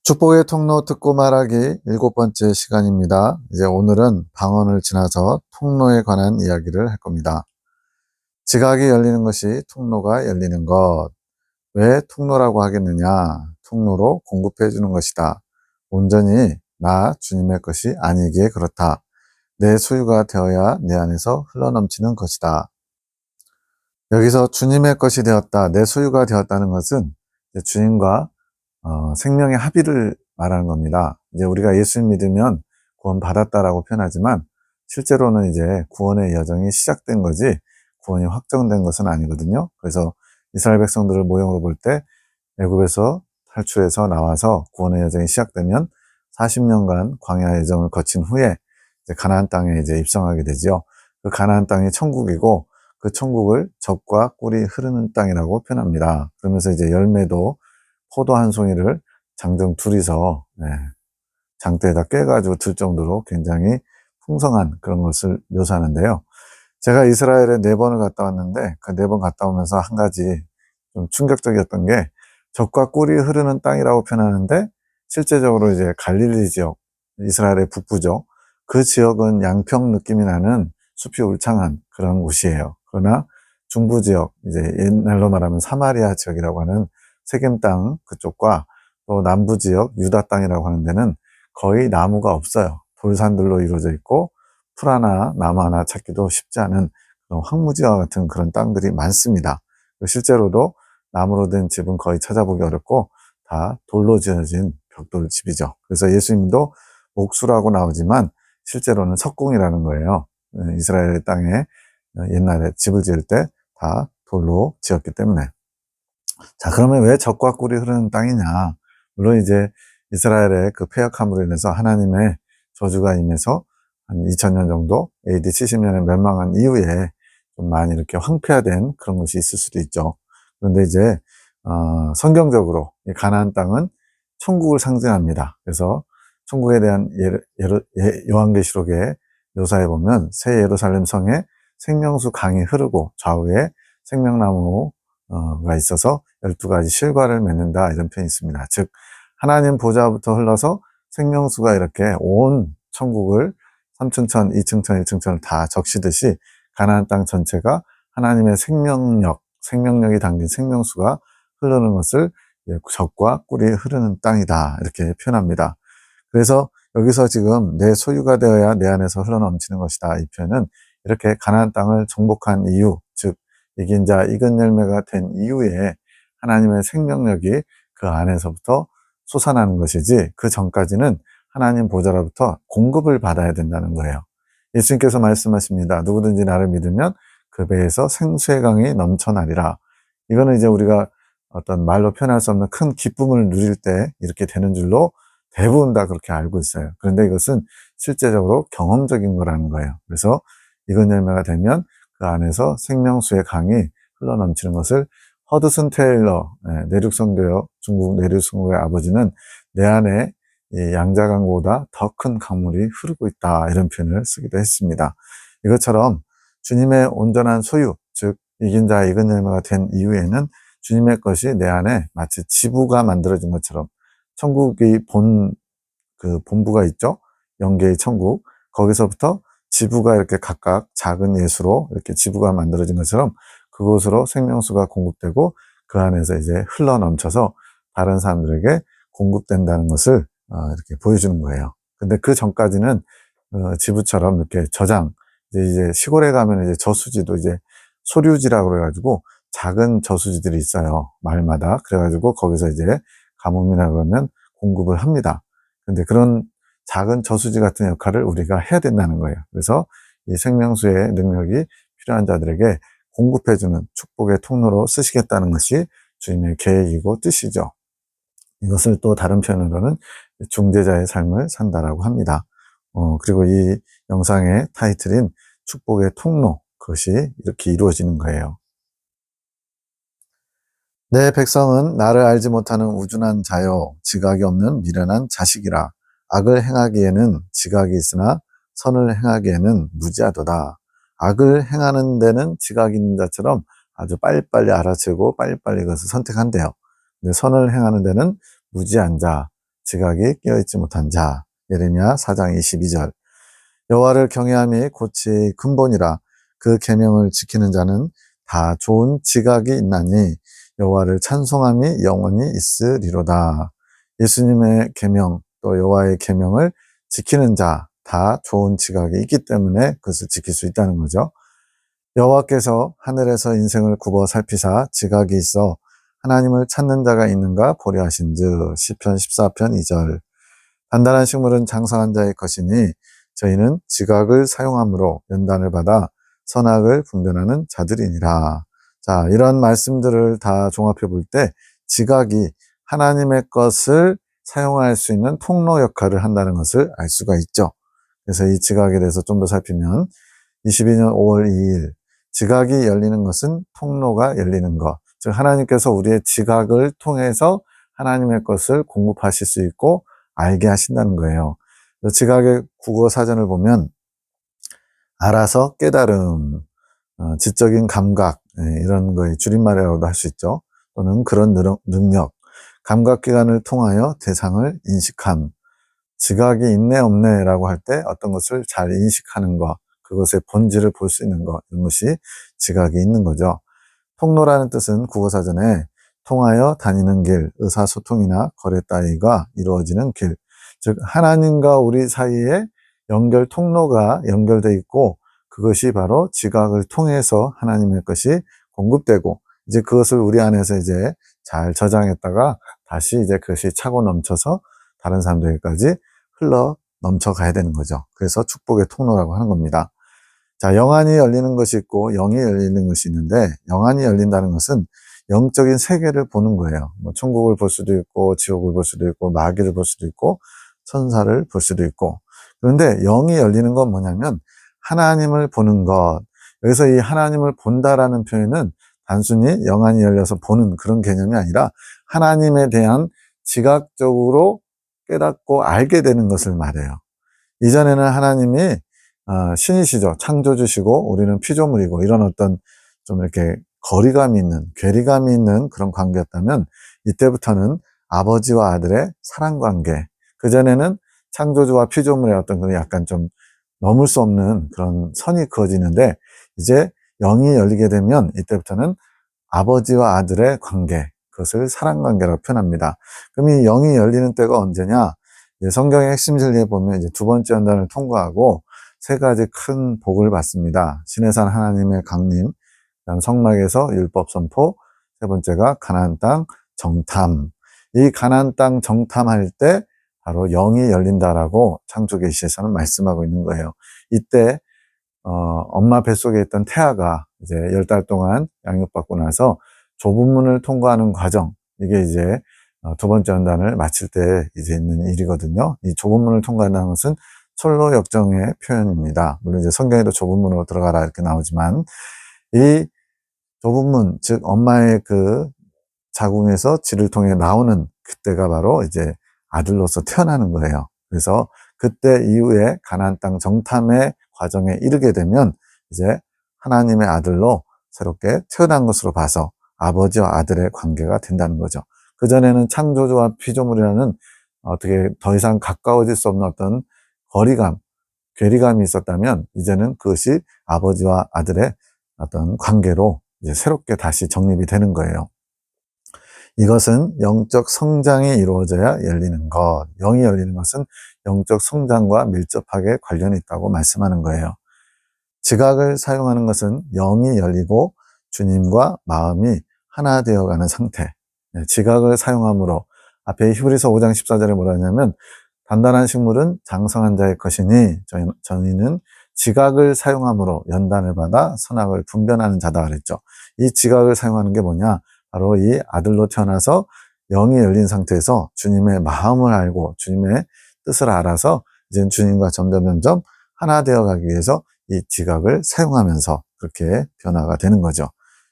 축복의 통로 듣고 말하기 7번째 시간입니다. 이제 오늘은 방언을 지나서 통로에 관한 이야기를 할 겁니다. 지각이 열리는 것이 통로가 열리는 것. 왜 통로라고 하겠느냐? 통로로 공급해 주는 것이다. 온전히 나 주님의 것이 아니기에 그렇다. 내 소유가 되어야 내 안에서 흘러넘치는 것이다. 여기서 주님의 것이 되었다, 내 소유가 되었다는 것은 주님과 생명의 합의를 말하는 겁니다. 이제 우리가 예수님 믿으면 구원 받았다라고 표현하지만 실제로는 이제 구원의 여정이 시작된 거지 구원이 확정된 것은 아니거든요. 그래서 이스라엘 백성들을 모형으로 볼 때 애굽에서 탈출해서 나와서 구원의 여정이 시작되면 40년간 광야 여정을 거친 후에 이제 가나안 땅에 이제 입성하게 되지요. 그 가나안 땅이 천국이고 그 천국을 젖과 꿀이 흐르는 땅이라고 표현합니다. 그러면서 이제 열매도 포도 한 송이를 장정 둘이서 장대에다 꿰가지고 들 정도로 굉장히 풍성한 그런 것을 묘사하는데요. 제가 이스라엘에 4번을 갔다 왔는데 그 4번 갔다 오면서 한 가지 좀 충격적이었던 게 젖과 꿀이 흐르는 땅이라고 표현하는데 실제적으로 이제 갈릴리 지역, 이스라엘의 북부죠. 그 지역은 양평 느낌이 나는 숲이 울창한 그런 곳이에요. 그러나 중부 지역, 이제 옛날로 말하면 사마리아 지역이라고 하는 세겜 땅 그쪽과 또 남부 지역 유다 땅이라고 하는 데는 거의 나무가 없어요. 돌산들로 이루어져 있고 풀 하나 나무 하나 찾기도 쉽지 않은 그런 황무지와 같은 그런 땅들이 많습니다. 실제로도 나무로 된 집은 거의 찾아보기 어렵고 다 돌로 지어진 벽돌 집이죠. 그래서 예수님도 목수라고 나오지만 실제로는 석궁이라는 거예요. 이스라엘 땅에 옛날에 집을 지을 때 다 돌로 지었기 때문에. 자, 그러면 왜 젖과 꿀이 흐르는 땅이냐? 물론 이제 이스라엘의 그 패역함으로 인해서 하나님의 저주가 임해서 한 2000년 정도, AD 70년에 멸망한 이후에 좀 많이 이렇게 황폐화된 그런 것이 있을 수도 있죠. 그런데 이제 성경적으로 이 가나안 땅은 천국을 상징합니다. 그래서 천국에 대한 요한계시록에 묘사해 보면 새 예루살렘 성에 생명수 강이 흐르고 좌우에 생명나무가 있어서 12가지 실과를 맺는다, 이런 표현이 있습니다. 즉 하나님 보좌부터 흘러서 생명수가 이렇게 온 천국을 3층천, 2층천, 1층천을 다 적시듯이 가나안 땅 전체가 하나님의 생명력이 담긴 생명수가 흐르는 것을 젖과 꿀이 흐르는 땅이다, 이렇게 표현합니다. 그래서 여기서 지금 내 소유가 되어야 내 안에서 흘러넘치는 것이다, 이 표현은 이렇게 가나안 땅을 정복한 이유, 즉 이긴 자 익은 열매가 된 이후에 하나님의 생명력이 그 안에서부터 솟아나는 것이지 그 전까지는 하나님 보좌로부터 공급을 받아야 된다는 거예요. 예수님께서 말씀하십니다. 누구든지 나를 믿으면 그 배에서 생수의 강이 넘쳐나리라. 이거는 이제 우리가 어떤 말로 표현할 수 없는 큰 기쁨을 누릴 때 이렇게 되는 줄로 대부분 다 그렇게 알고 있어요. 그런데 이것은 실제적으로 경험적인 거라는 거예요. 그래서 익은 열매가 되면 그 안에서 생명수의 강이 흘러넘치는 것을 허드슨 테일러, 내륙선교요, 중국 내륙선교의 아버지는 내 안에 이 양자강보다 더 큰 강물이 흐르고 있다, 이런 표현을 쓰기도 했습니다. 이것처럼 주님의 온전한 소유, 즉 이긴 자 익은 열매가 된 이후에는 주님의 것이 내 안에 마치 지부가 만들어진 것처럼 천국의 본부가 있죠. 영계의 천국. 거기서부터 지부가 이렇게 각각 작은 예수로 이렇게 지부가 만들어진 것처럼 그곳으로 생명수가 공급되고 그 안에서 이제 흘러 넘쳐서 다른 사람들에게 공급된다는 것을 이렇게 보여주는 거예요. 근데 그 전까지는 지부처럼 이렇게 이제 시골에 가면 이제 저수지도 이제 소류지라고 그래가지고 작은 저수지들이 있어요. 마을마다. 그래가지고 거기서 이제 가뭄이나 그러면 공급을 합니다. 근데 그런 작은 저수지 같은 역할을 우리가 해야 된다는 거예요. 그래서 이 생명수의 능력이 필요한 자들에게 공급해주는 축복의 통로로 쓰시겠다는 것이 주님의 계획이고 뜻이죠. 이것을 또 다른 표현으로는 중재자의 삶을 산다라고 합니다. 그리고 이 영상의 타이틀인 축복의 통로, 그것이 이렇게 이루어지는 거예요. 내 백성은 나를 알지 못하는 우둔한 자요, 지각이 없는 미련한 자식이라. 악을 행하기에는 지각이 있으나 선을 행하기에는 무지하도다. 악을 행하는 데는 지각이 있는 자처럼 아주 빨리빨리 알아채고 빨리빨리 그것을 선택한대요. 근데 선을 행하는 데는 무지한 자, 지각이 깨어있지 못한 자. 예레미야 4장 22절. 여호와를 경외함이 고치의 근본이라 그 계명을 지키는 자는 다 좋은 지각이 있나니 여호와를 찬송함이 영원히 있으리로다. 예수님의 계명 또 여호와의 계명을 지키는 자 다 좋은 지각이 있기 때문에 그것을 지킬 수 있다는 거죠. 여호와께서 하늘에서 인생을 굽어 살피사 지각이 있어 하나님을 찾는 자가 있는가 보려 하신즉 시편 14편 2절. 단단한 식물은 장성한 자의 것이니 저희는 지각을 사용함으로 연단을 받아 선악을 분별하는 자들이니라. 자, 이런 말씀들을 다 종합해 볼 때 지각이 하나님의 것을 사용할 수 있는 통로 역할을 한다는 것을 알 수가 있죠. 그래서 이 지각에 대해서 좀 더 살피면 22년 5월 2일 지각이 열리는 것은 통로가 열리는 것. 즉 하나님께서 우리의 지각을 통해서 하나님의 것을 공급하실 수 있고 알게 하신다는 거예요. 지각의 국어 사전을 보면 알아서 깨달음, 지적인 감각 이런 거의 줄임말이라고도 할 수 있죠. 또는 그런 능력, 감각기관을 통하여 대상을 인식함, 지각이 있네 없네 라고 할 때 어떤 것을 잘 인식하는 것, 그것의 본질을 볼 수 있는 것, 이런 것이 지각이 있는 거죠. 통로라는 뜻은 국어사전에 통하여 다니는 길, 의사소통이나 거래 따위가 이루어지는 길, 즉 하나님과 우리 사이에 연결 통로가 연결되어 있고 그것이 바로 지각을 통해서 하나님의 것이 공급되고 이제 그것을 우리 안에서 이제 잘 저장했다가 다시 이제 그것이 차고 넘쳐서 다른 사람들에게까지 흘러 넘쳐가야 되는 거죠. 그래서 축복의 통로라고 하는 겁니다. 자, 영안이 열리는 것이 있고 영이 열리는 것이 있는데 영안이 열린다는 것은 영적인 세계를 보는 거예요. 뭐 천국을 볼 수도 있고 지옥을 볼 수도 있고 마귀를 볼 수도 있고 천사를 볼 수도 있고. 그런데 영이 열리는 건 뭐냐면 하나님을 보는 것. 여기서 이 하나님을 본다라는 표현은 단순히 영안이 열려서 보는 그런 개념이 아니라 하나님에 대한 지각적으로 깨닫고 알게 되는 것을 말해요. 이전에는 하나님이 신이시죠. 창조주시고 우리는 피조물이고 이런 어떤 좀 이렇게 거리감이 있는, 괴리감이 있는 그런 관계였다면 이때부터는 아버지와 아들의 사랑 관계. 그전에는 창조주와 피조물의 어떤 그런 약간 좀 넘을 수 없는 그런 선이 그어지는데 이제 영이 열리게 되면 이때부터는 아버지와 아들의 관계, 그것을 사랑 관계라고 표현합니다. 그럼 이 영이 열리는 때가 언제냐? 성경의 핵심 진리에 보면 이제 두 번째 연단을 통과하고 세 가지 큰 복을 받습니다. 시내산 하나님의 강림, 그다음 성막에서 율법 선포, 세 번째가 가나안 땅 정탐. 이 가나안 땅 정탐할 때 바로 영이 열린다라고 창조계시에서는 말씀하고 있는 거예요. 이때 엄마 뱃속에 있던 태아가 이제 10달 동안 양육받고 나서 좁은 문을 통과하는 과정, 이게 이제 두 번째 연단을 마칠 때 이제 있는 일이거든요. 이 좁은 문을 통과한다는 것은 철로 역정의 표현입니다. 물론 이제 성경에도 좁은 문으로 들어가라 이렇게 나오지만 이 좁은 문, 즉 엄마의 그 자궁에서 쥐를 통해 나오는 그때가 바로 이제 아들로서 태어나는 거예요. 그래서 그때 이후에 가나안 땅 정탐의 과정에 이르게 되면 이제 하나님의 아들로 새롭게 태어난 것으로 봐서 아버지와 아들의 관계가 된다는 거죠. 그전에는 창조주와 피조물이라는 어떻게 더 이상 가까워질 수 없는 어떤 거리감, 괴리감이 있었다면 이제는 그것이 아버지와 아들의 어떤 관계로 이제 새롭게 다시 정립이 되는 거예요. 이것은 영적 성장이 이루어져야 열리는 것. 영이 열리는 것은 영적 성장과 밀접하게 관련이 있다고 말씀하는 거예요. 지각을 사용하는 것은 영이 열리고 주님과 마음이 하나 되어가는 상태. 지각을 사용함으로 앞에 히브리서 5장 14절에 뭐라 하냐면 단단한 식물은 장성한 자의 것이니 저희는 지각을 사용함으로 연단을 받아 선악을 분별하는 자다 그랬죠. 이 지각을 사용하는 게 뭐냐? 바로 이 아들로 태어나서 영이 열린 상태에서 주님의 마음을 알고 주님의 뜻을 알아서 이제 주님과 점점 하나 되어 가기 위해서 이 지각을 사용하면서 그렇게 변화가 되는 거죠.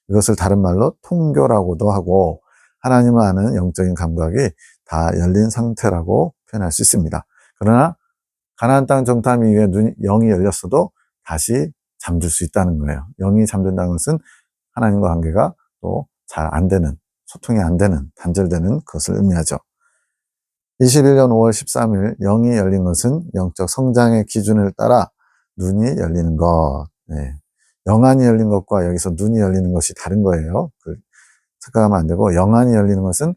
이것을 다른 말로 통교라고도 하고 하나님을 아는 영적인 감각이 다 열린 상태라고 표현할 수 있습니다. 그러나 가나안 땅 정탐 이후에 영이 열렸어도 다시 잠들 수 있다는 거예요. 영이 잠든다는 것은 하나님과 관계가 또 잘 안 되는, 소통이 안 되는, 단절되는 것을 의미하죠. 21년 5월 13일 영이 열린 것은 영적 성장의 기준을 따라 눈이 열리는 것. 네. 영안이 열린 것과 여기서 눈이 열리는 것이 다른 거예요. 착각하면 안 되고, 영안이 열리는 것은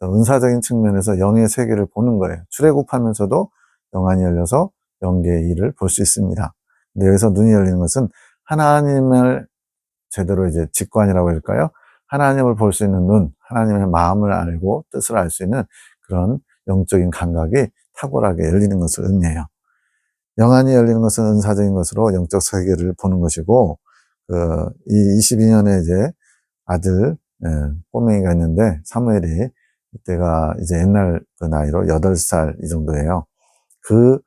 은사적인 측면에서 영의 세계를 보는 거예요. 출애굽하면서도 영안이 열려서 영계의 일을 볼 수 있습니다. 근데 여기서 눈이 열리는 것은 하나님을 제대로 이제 직관이라고 할까요? 하나님을 볼 수 있는 눈, 하나님의 마음을 알고 뜻을 알 수 있는 그런 영적인 감각이 탁월하게 열리는 것을 의미해요. 영안이 열리는 것은 은사적인 것으로 영적 세계를 보는 것이고, 이 22년에 이제 아들, 꼬맹이가 있는데, 사무엘이, 이때가 이제 옛날 그 나이로 8살 이 정도예요. 그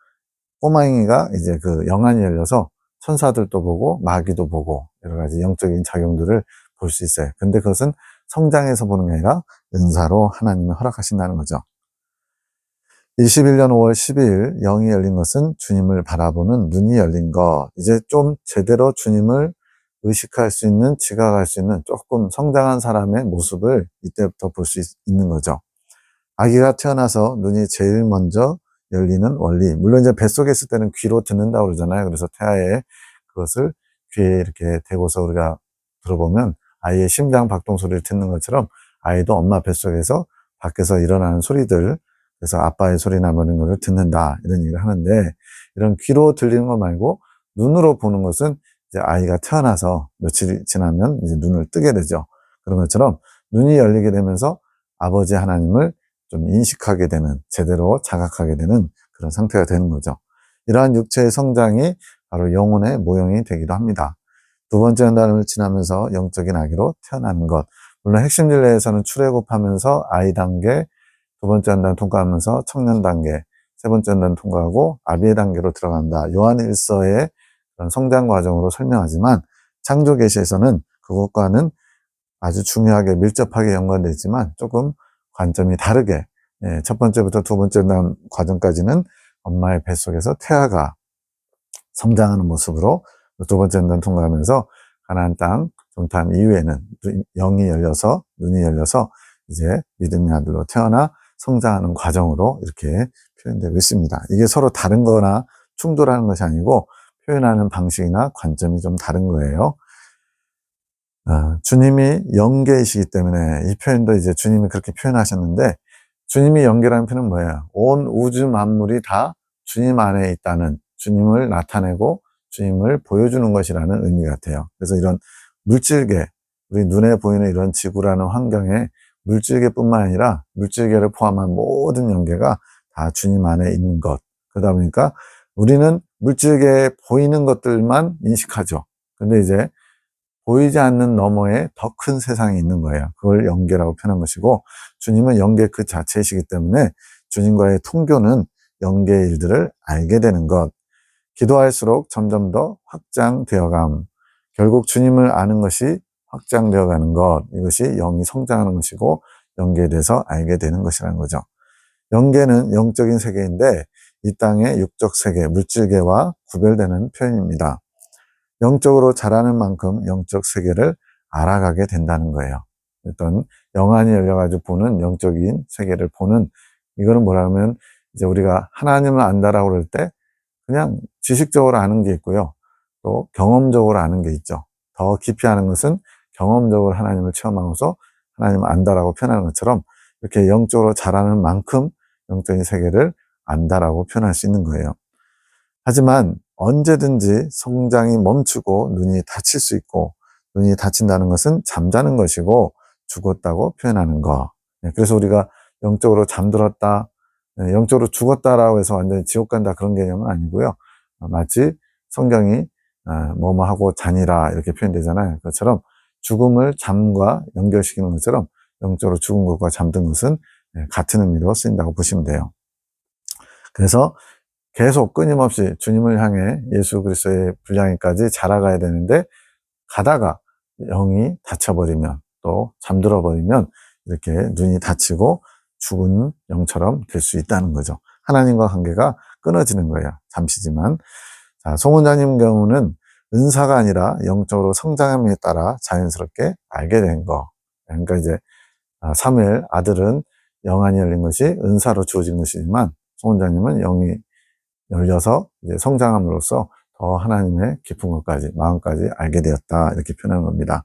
꼬맹이가 이제 그 영안이 열려서 천사들도 보고, 마귀도 보고, 여러 가지 영적인 작용들을 볼 수 있어요. 근데 그것은 성장해서 보는 게 아니라 은사로 하나님이 허락하신다는 거죠. 21년 5월 12일 영이 열린 것은 주님을 바라보는 눈이 열린 것. 이제 좀 제대로 주님을 의식할 수 있는, 지각할 수 있는 조금 성장한 사람의 모습을 이때부터 볼 수 있는 거죠. 아기가 태어나서 눈이 제일 먼저 열리는 원리. 물론 이제 뱃속에 있을 때는 귀로 듣는다고 그러잖아요. 그래서 태아에 그것을 귀에 이렇게 대고서 우리가 들어보면 아이의 심장 박동 소리를 듣는 것처럼 아이도 엄마 뱃속에서 밖에서 일어나는 소리들, 그래서 아빠의 소리 나는 것을 듣는다, 이런 얘기를 하는데, 이런 귀로 들리는 것 말고 눈으로 보는 것은 이제 아이가 태어나서 며칠이 지나면 이제 눈을 뜨게 되죠. 그런 것처럼 눈이 열리게 되면서 아버지 하나님을 좀 인식하게 되는, 제대로 자각하게 되는 그런 상태가 되는 거죠. 이러한 육체의 성장이 바로 영혼의 모형이 되기도 합니다. 두 번째 연단을 지나면서 영적인 아기로 태어나는 것. 물론 핵심 진리에서는 출애굽하면서 아이 단계, 두 번째 연단 통과하면서 청년 단계, 세 번째 연단 통과하고 아비의 단계로 들어간다. 요한일서의 그런 성장 과정으로 설명하지만, 창조 계시에서는 그것과는 아주 중요하게 밀접하게 연관되어 있지만 조금 관점이 다르게, 첫 번째부터 두 번째 연단 과정까지는 엄마의 뱃속에서 태아가 성장하는 모습으로, 두 번째 연단 통과하면서 가나안 땅 정탐 이후에는 영이 열려서, 눈이 열려서 이제 믿음의 아들로 태어나 성장하는 과정으로 이렇게 표현되고 있습니다. 이게 서로 다른 거나 충돌하는 것이 아니고 표현하는 방식이나 관점이 좀 다른 거예요. 주님이 영계이시기 때문에 이 표현도 이제 주님이 그렇게 표현하셨는데, 주님이 영계라는 표현은 뭐예요? 온 우주 만물이 다 주님 안에 있다는, 주님을 나타내고 주님을 보여주는 것이라는 의미 같아요. 그래서 이런 물질계, 우리 눈에 보이는 이런 지구라는 환경에 물질계뿐만 아니라 물질계를 포함한 모든 영계가 다 주님 안에 있는 것. 그러다 보니까 우리는 물질계에 보이는 것들만 인식하죠. 근데 이제 보이지 않는 너머에 더 큰 세상이 있는 거예요. 그걸 영계라고 표현한 것이고, 주님은 영계 그 자체이시기 때문에 주님과의 통교는 영계의 일들을 알게 되는 것. 기도할수록 점점 더 확장되어감. 결국 주님을 아는 것이 확장되어 가는 것. 이것이 영이 성장하는 것이고 영계에 대해서 알게 되는 것이라는 거죠. 영계는 영적인 세계인데 이 땅의 육적 세계, 물질계와 구별되는 표현입니다. 영적으로 자라는 만큼 영적 세계를 알아가게 된다는 거예요. 어떤 영안이 열려가지고 보는 영적인 세계를 보는, 이거는 뭐라 하면 이제 우리가 하나님을 안다라고 그럴 때 그냥 지식적으로 아는 게 있고요. 또 경험적으로 아는 게 있죠. 더 깊이 아는 것은 경험적으로 하나님을 체험하면서 하나님을 안다라고 표현하는 것처럼 이렇게 영적으로 자라는 만큼 영적인 세계를 안다라고 표현할 수 있는 거예요. 하지만 언제든지 성장이 멈추고 눈이 닫힐 수 있고, 눈이 닫힌다는 것은 잠자는 것이고 죽었다고 표현하는 거. 그래서 우리가 영적으로 잠들었다, 영적으로 죽었다라고 해서 완전히 지옥 간다 그런 개념은 아니고요. 마치 성경이 뭐뭐 하고 자니라 이렇게 표현되잖아요. 그것처럼 죽음을 잠과 연결시키는 것처럼 영적으로 죽은 것과 잠든 것은 같은 의미로 쓰인다고 보시면 돼요. 그래서 계속 끊임없이 주님을 향해 예수 그리스도의 분량에까지 자라가야 되는데, 가다가 영이 닫혀버리면, 또 잠들어 버리면 이렇게 눈이 닫히고 죽은 영처럼 될 수 있다는 거죠. 하나님과 관계가 끊어지는 거예요. 잠시지만. 자, 송원장님 경우는 은사가 아니라 영적으로 성장함에 따라 자연스럽게 알게 된 거. 그러니까 이제 사무엘 아들은 영안이 열린 것이 은사로 주어진 것이지만 송 원장님은 영이 열려서 이제 성장함으로써 더 하나님의 깊은 것까지, 마음까지 알게 되었다. 이렇게 표현한 겁니다.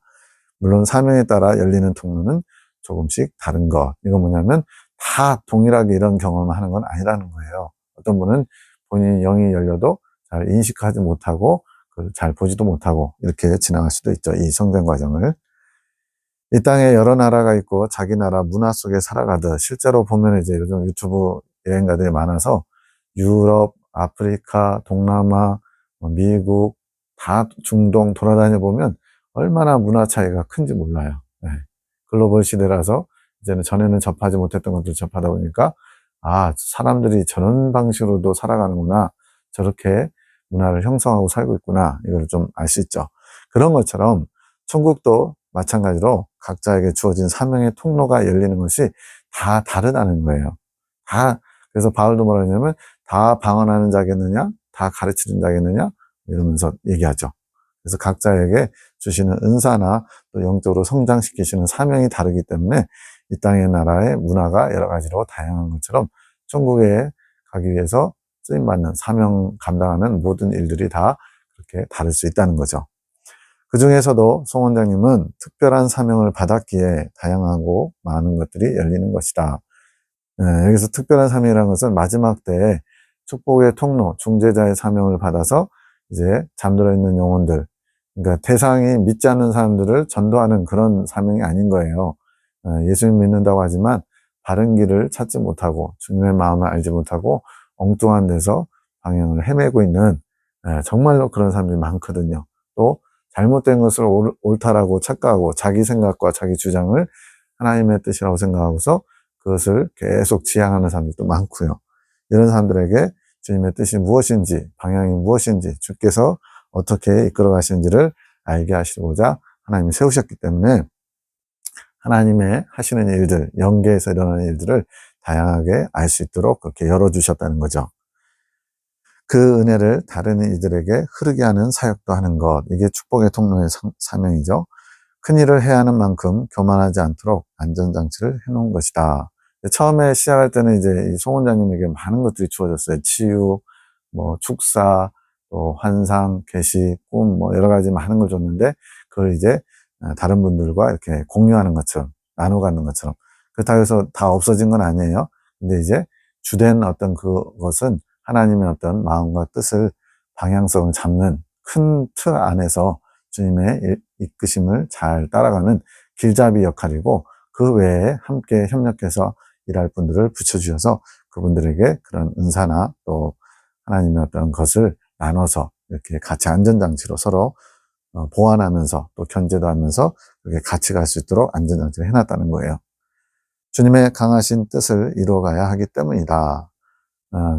물론 사명에 따라 열리는 통로는 조금씩 다른 것. 이건 뭐냐면 다 동일하게 이런 경험을 하는 건 아니라는 거예요. 어떤 분은 본인이 영이 열려도 잘 인식하지 못하고 잘 보지도 못하고 이렇게 지나갈 수도 있죠. 이 성장 과정을. 이 땅에 여러 나라가 있고 자기 나라 문화 속에 살아가듯 실제로 보면 이제 요즘 유튜브 여행가들이 많아서 유럽, 아프리카, 동남아, 미국, 다 중동 돌아다녀 보면 얼마나 문화 차이가 큰지 몰라요. 네. 글로벌 시대라서 이제는 전에는 접하지 못했던 것들 접하다 보니까 아, 사람들이 저런 방식으로도 살아가는구나. 저렇게 문화를 형성하고 살고 있구나. 이걸 좀 알 수 있죠. 그런 것처럼 천국도 마찬가지로 각자에게 주어진 사명의 통로가 열리는 것이 다 다르다는 거예요. 다, 그래서 바울도 뭐라 하냐면 다 방언하는 자겠느냐? 다 가르치는 자겠느냐? 이러면서 얘기하죠. 그래서 각자에게 주시는 은사나 또 영적으로 성장시키시는 사명이 다르기 때문에 이 땅의 나라의 문화가 여러 가지로 다양한 것처럼 천국에 가기 위해서 쓰임받는 사명 감당하는 모든 일들이 다 그렇게 다를 수 있다는 거죠. 그 중에서도 송 원장님은 특별한 사명을 받았기에 다양하고 많은 것들이 열리는 것이다. 여기서 특별한 사명이라는 것은 마지막 때에 축복의 통로, 중재자의 사명을 받아서 이제 잠들어 있는 영혼들, 그러니까 대상이 믿지 않는 사람들을 전도하는 그런 사명이 아닌 거예요. 예수님 믿는다고 하지만 바른 길을 찾지 못하고 주님의 마음을 알지 못하고 엉뚱한 데서 방향을 헤매고 있는 정말로 그런 사람들이 많거든요. 또 잘못된 것을 옳다라고 착각하고 자기 생각과 자기 주장을 하나님의 뜻이라고 생각하고서 그것을 계속 지향하는 사람들도 많고요. 이런 사람들에게 주님의 뜻이 무엇인지, 방향이 무엇인지, 주께서 어떻게 이끌어 가시는지를 알게 하시고자 하나님이 세우셨기 때문에 하나님의 하시는 일들, 영계에서 일어나는 일들을 다양하게 알 수 있도록 그렇게 열어주셨다는 거죠. 그 은혜를 다른 이들에게 흐르게 하는 사역도 하는 것, 이게 축복의 통로의 사명이죠. 큰 일을 해야 하는 만큼 교만하지 않도록 안전장치를 해놓은 것이다. 처음에 시작할 때는 이제 이 송 원장님에게 많은 것들이 주어졌어요. 치유, 뭐 축사, 또 환상, 계시, 꿈, 뭐 여러 가지 많은 걸 줬는데 그걸 이제 다른 분들과 이렇게 공유하는 것처럼 나눠 갖는 것처럼 그렇다고 해서 다 없어진 건 아니에요. 근데 이제 주된 어떤 그것은 하나님의 어떤 마음과 뜻을 방향성을 잡는 큰 틀 안에서 주님의 이끄심을 잘 따라가는 길잡이 역할이고 그 외에 함께 협력해서 일할 분들을 붙여주셔서 그분들에게 그런 은사나 또 하나님의 어떤 것을 나눠서 이렇게 같이 안전장치로 서로 보완하면서 또 견제도 하면서 그렇게 같이 갈 수 있도록 안전장치를 해놨다는 거예요. 주님의 강하신 뜻을 이루어가야 하기 때문이다.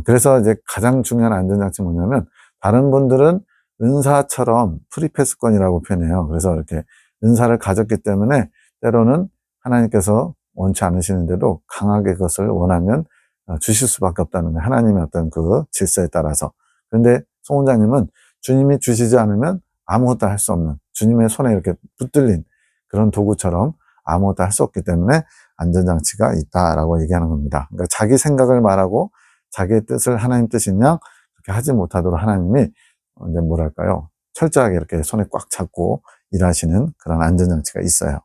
그래서 이제 가장 중요한 안전장치는 뭐냐면 다른 분들은 은사처럼 프리패스권이라고 표현해요. 그래서 이렇게 은사를 가졌기 때문에 때로는 하나님께서 원치 않으시는데도 강하게 그것을 원하면 주실 수밖에 없다는 거예요. 하나님의 어떤 그 질서에 따라서. 그런데 송 원장님은 주님이 주시지 않으면 아무것도 할 수 없는 주님의 손에 이렇게 붙들린 그런 도구처럼 아무것도 할 수 없기 때문에 안전장치가 있다라고 얘기하는 겁니다. 그러니까 자기 생각을 말하고 자기의 뜻을 하나님 뜻이냐 그렇게 하지 못하도록 하나님이 이제 뭐랄까요 철저하게 이렇게 손에 꽉 잡고 일하시는 그런 안전장치가 있어요.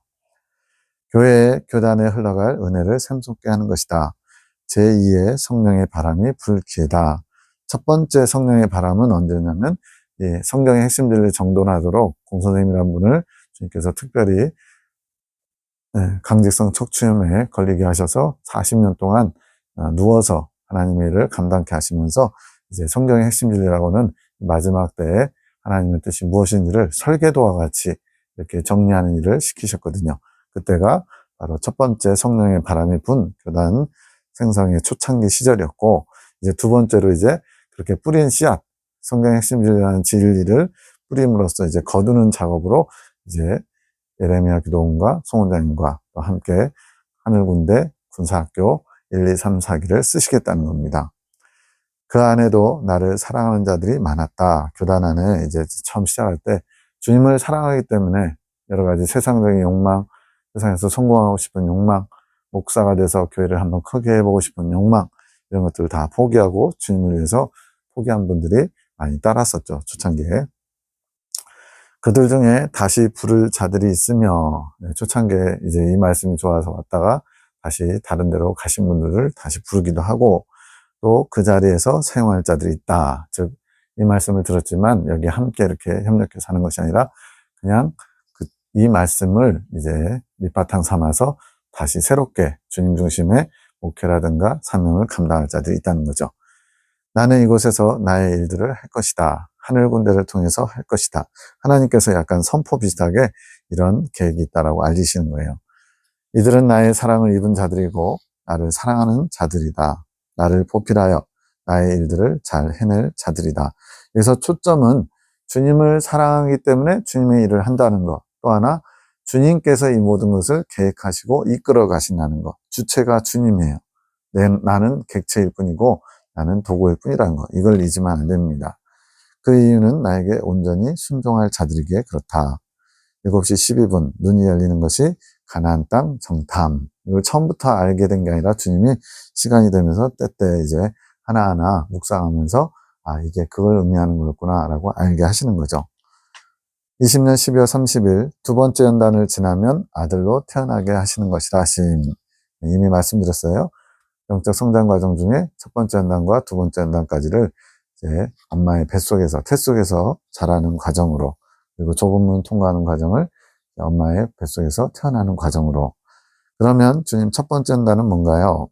교회의 교단에 흘러갈 은혜를 샘솟게 하는 것이다. 제2의 성령의 바람이 불기에다. 첫 번째 성령의 바람은 언제냐면 성경의 핵심들을 정돈하도록 공선생님이라는 분을 주님께서 특별히 강직성 척추염에 걸리게 하셔서 40년 동안 누워서 하나님의 일을 감당케 하시면서 이제 성경의 핵심 진리라고는 마지막 때에 하나님의 뜻이 무엇인지를 설계도와 같이 이렇게 정리하는 일을 시키셨거든요. 그때가 바로 첫 번째 성령의 바람이 분 교단 생성의 초창기 시절이었고 이제 두 번째로 이제 그렇게 뿌린 씨앗 성경의 핵심 진리라는 진리를 뿌림으로써 이제 거두는 작업으로 이제 예레미야 기도원과 송 원장님과 또 함께 하늘군대 군사학교 1, 2, 3, 4기를 쓰시겠다는 겁니다. 그 안에도 나를 사랑하는 자들이 많았다. 교단 안에 이제 처음 시작할 때 주님을 사랑하기 때문에 여러 가지 세상적인 욕망, 세상에서 성공하고 싶은 욕망, 목사가 돼서 교회를 한번 크게 해보고 싶은 욕망, 이런 것들을 다 포기하고 주님을 위해서 포기한 분들이 많이 따랐었죠, 초창기에. 그들 중에 다시 부를 자들이 있으며, 초창기에 이제 이 말씀이 좋아서 왔다가 다시 다른 데로 가신 분들을 다시 부르기도 하고, 또 그 자리에서 사용할 자들이 있다. 즉, 이 말씀을 들었지만 여기 함께 이렇게 협력해서 하는 것이 아니라 그냥 이 말씀을 이제 밑바탕 삼아서 다시 새롭게 주님 중심의 목회라든가 사명을 감당할 자들이 있다는 거죠. 나는 이곳에서 나의 일들을 할 것이다. 하늘 군대를 통해서 할 것이다. 하나님께서 약간 선포 비슷하게 이런 계획이 있다라고 알리시는 거예요. 이들은 나의 사랑을 입은 자들이고 나를 사랑하는 자들이다. 나를 보필하여 나의 일들을 잘 해낼 자들이다. 그래서 초점은 주님을 사랑하기 때문에 주님의 일을 한다는 것. 또 하나, 주님께서 이 모든 것을 계획하시고 이끌어 가신다는 것. 주체가 주님이에요. 나는 객체일 뿐이고 나는 도구일 뿐이라는 것. 이걸 잊으면 안 됩니다. 그 이유는 나에게 온전히 순종할 자들이기에 그렇다. 7시 12분 눈이 열리는 것이 가나안 땅 정탐. 이걸 처음부터 알게 된 게 아니라 주님이 시간이 되면서 때때 이제 하나하나 묵상하면서 이게 그걸 의미하는 거였구나 라고 알게 하시는 거죠. 20년 12월 30일 두 번째 연단을 지나면 아들로 태어나게 하시는 것이라 하심. 이미 말씀드렸어요. 영적 성장 과정 중에 첫 번째 연단과 두 번째 연단까지를 이제 엄마의 뱃속에서, 태속에서 자라는 과정으로, 그리고 좁은 문 통과하는 과정을 엄마의 뱃속에서 태어나는 과정으로. 그러면 주님 첫 번째 연단은 뭔가요?